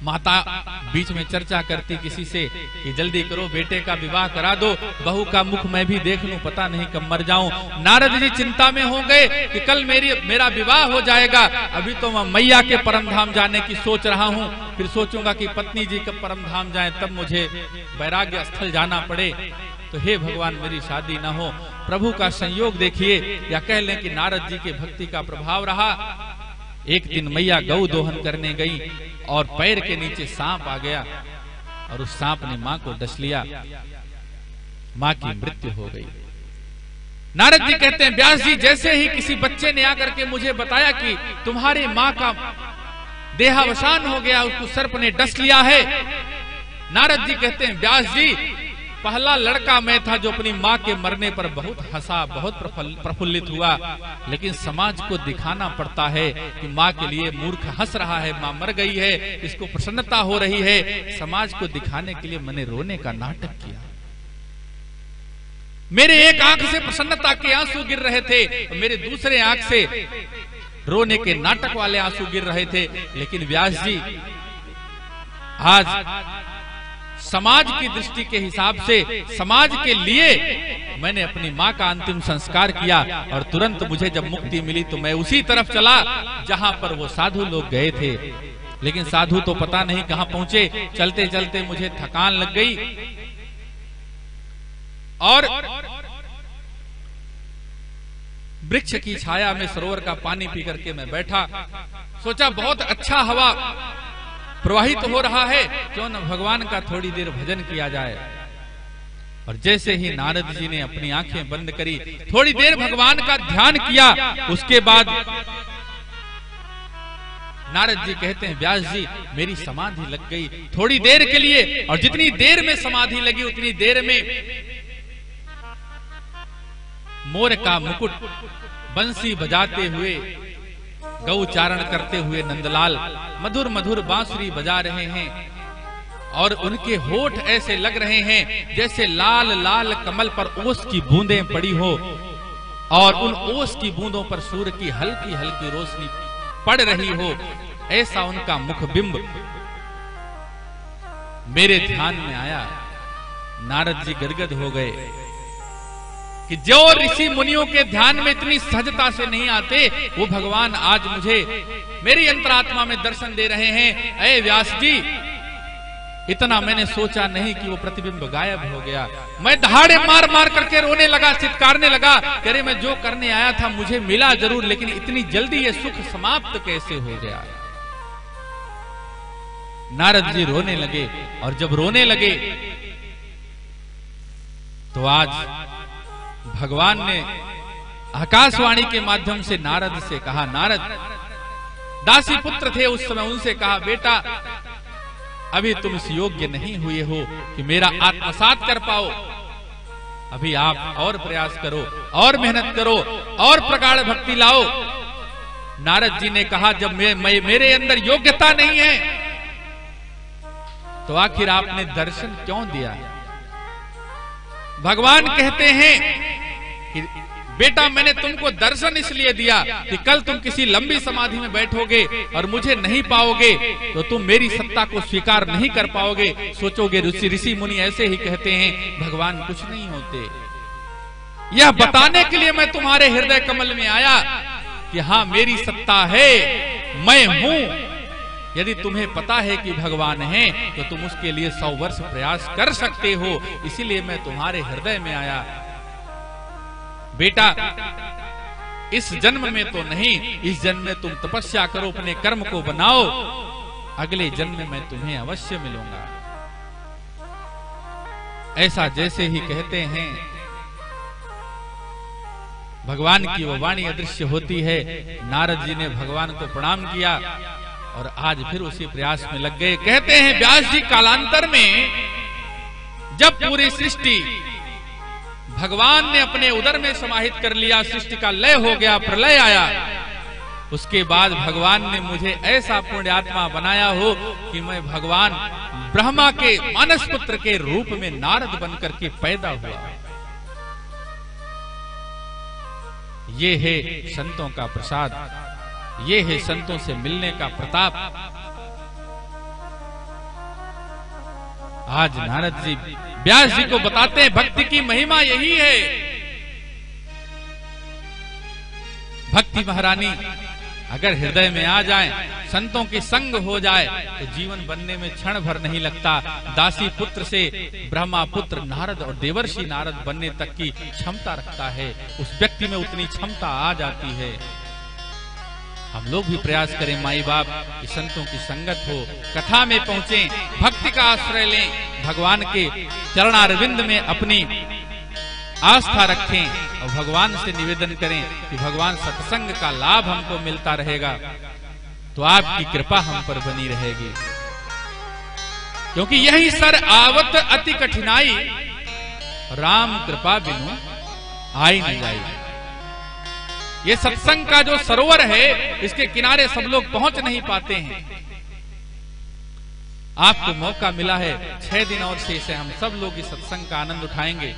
माता बीच में चर्चा करती किसी से कि जल्दी करो, बेटे का विवाह करा दो, बहू का मुख मैं भी देख लूं, पता नहीं कब मर जाऊं। नारद जी चिंता में हो गए कि कल मेरा विवाह हो जाएगा, अभी तो मैं मैया के परम धाम जाने की सोच रहा हूं, फिर सोचूंगा कि पत्नी जी कब परम धाम जाए, तब मुझे वैराग्य स्थल जाना पड़े, तो हे भगवान मेरी शादी ना हो। प्रभु का संयोग देखिए, या कह लें कि नारद जी के भक्ति का प्रभाव रहा। एक दिन मैया गौ दोहन करने गई और पैर के नीचे सांप आ गया और उस सांप ने मां को डस लिया, मां की मृत्यु हो गई। नारद जी कहते हैं, व्यास जी जैसे ही किसी बच्चे ने आकर के मुझे बताया कि तुम्हारी मां का देहावसान हो गया, उसको सर्प ने डस लिया है, नारद जी कहते हैं, व्यास जी पहला लड़का मैं था जो अपनी मां के मरने पर बहुत हंसा, बहुत प्रफुल्लित हुआ, लेकिन समाज को दिखाना पड़ता है कि मां के लिए मूर्ख हंस रहा है, मां मर गई है, इसको प्रसन्नता हो रही है। समाज को दिखाने के लिए मैंने रोने का नाटक किया। मेरे एक आंख से प्रसन्नता के आंसू गिर रहे थे, मेरे दूसरे आंख से रोने के नाटक वाले आंसू गिर रहे थे। लेकिन व्यास जी आज समाज की दृष्टि के हिसाब से, समाज के लिए मैंने अपनी मां का अंतिम संस्कार किया और तुरंत मुझे जब मुक्ति मिली तो मैं उसी तरफ चला जहां पर वो साधु लोग गए थे। लेकिन साधु तो पता नहीं कहां पहुंचे, चलते चलते मुझे थकान लग गई और वृक्ष की छाया में सरोवर का पानी पी करके मैं बैठा, सोचा बहुत अच्छा हवा प्रवाहित हो रहा है, क्यों न भगवान का थोड़ी देर भजन किया जाए। और जैसे ही नारद जी ने अपनी आंखें बंद करी, थोड़ी देर भगवान का ध्यान किया, उसके बाद नारद जी कहते हैं, व्यास जी मेरी समाधि लग गई थोड़ी देर के लिए, और जितनी देर में समाधि लगी उतनी देर में मोर का मुकुट बंसी बजाते हुए, गौ चारण करते हुए नंदलाल मधुर मधुर बांसुरी बजा रहे हैं और उनके होठ ऐसे लग रहे हैं जैसे लाल लाल कमल पर ओस की बूंदें पड़ी हो और उन ओस की बूंदों पर सूर्य की हल्की हल्की रोशनी पड़ रही हो, ऐसा उनका मुखबिंब मेरे ध्यान में आया। नारद जी गदगद हो गए कि जो ऋषि मुनियों के ध्यान में इतनी सहजता से नहीं आते, वो भगवान आज मुझे मेरी अंतरात्मा में दर्शन दे रहे हैं। अरे व्यास जी, इतना मैंने सोचा नहीं कि वो प्रतिबिंब गायब हो गया। मैं दहाड़े मार मार करके रोने लगा, चित्कारने लगा, अरे मैं जो करने आया था मुझे मिला जरूर, लेकिन इतनी जल्दी ये सुख समाप्त कैसे हो गया। नारद जी रोने लगे और जब रोने लगे तो आज भगवान ने आकाशवाणी के माध्यम से नारद से कहा, नारद दासी पुत्र थे उस समय, उनसे कहा, बेटा अभी तुम इस योग्य नहीं हुए हो कि मेरा आत्मसात कर पाओ, अभी आप और प्रयास करो और मेहनत करो और प्रगाढ़ भक्ति लाओ। नारद जी ने कहा, जब मेरे अंदर योग्यता नहीं है तो आखिर आपने दर्शन क्यों दिया। भगवान कहते हैं कि बेटा मैंने तुमको दर्शन इसलिए दिया कि कल तुम किसी लंबी समाधि में बैठोगे और मुझे नहीं पाओगे तो तुम मेरी सत्ता को स्वीकार नहीं कर पाओगे, सोचोगे ऋषि मुनि ऐसे ही कहते हैं, भगवान कुछ नहीं होते। यह बताने के लिए मैं तुम्हारे हृदय कमल में आया कि हाँ मेरी सत्ता है, मैं हूं। यदि तुम्हें पता है कि भगवान है तो तुम उसके लिए 100 वर्ष प्रयास कर सकते हो, इसीलिए मैं तुम्हारे हृदय में आया। बेटा इस जन्म में तो नहीं, इस जन्म में तुम तपस्या करो, अपने कर्म को बनाओ, अगले जन्म में मैं तुम्हें अवश्य मिलूंगा। ऐसा जैसे ही कहते हैं भगवान की वो वाणी अदृश्य होती है। नारद जी ने भगवान को प्रणाम किया और आज फिर उसी प्रयास में लग गए। कहते हैं व्यास जी कालांतर में जब पूरी सृष्टि भगवान ने अपने उदर में समाहित कर लिया, सृष्टि का लय हो गया, प्रलय आया, उसके बाद भगवान ने मुझे ऐसा पुण्यात्मा बनाया हो कि मैं भगवान ब्रह्मा के मानस पुत्र के रूप में नारद बनकर के पैदा हुआ। ये है संतों का प्रसाद, ये है संतों से मिलने का प्रताप। आज नारद जी व्यास जी को बताते हैं भक्ति की महिमा यही है। भक्ति महारानी अगर हृदय में आ जाए, संतों के संग हो जाए तो जीवन बनने में क्षण भर नहीं लगता। दासी पुत्र से ब्रह्मा पुत्र नारद और देवर्षि नारद बनने तक की क्षमता रखता है। उस व्यक्ति में उतनी क्षमता आ जाती है। हम लोग भी प्रयास करें माई बाप कि संतों की संगत हो, कथा में पहुंचे, भक्ति का आश्रय लें, भगवान के चरणारविंद में अपनी आस्था रखें और भगवान से निवेदन करें कि भगवान सत्संग का लाभ हमको मिलता रहेगा तो आपकी कृपा हम पर बनी रहेगी। क्योंकि यही सर आवत अति कठिनाई, राम कृपा बिनु आई न जाई। ये सत्संग का जो सरोवर है, इसके किनारे सब लोग पहुंच नहीं पाते हैं। आपको मौका मिला है, 6 दिन और शेष है, हम सब लोग इस सत्संग का आनंद उठाएंगे।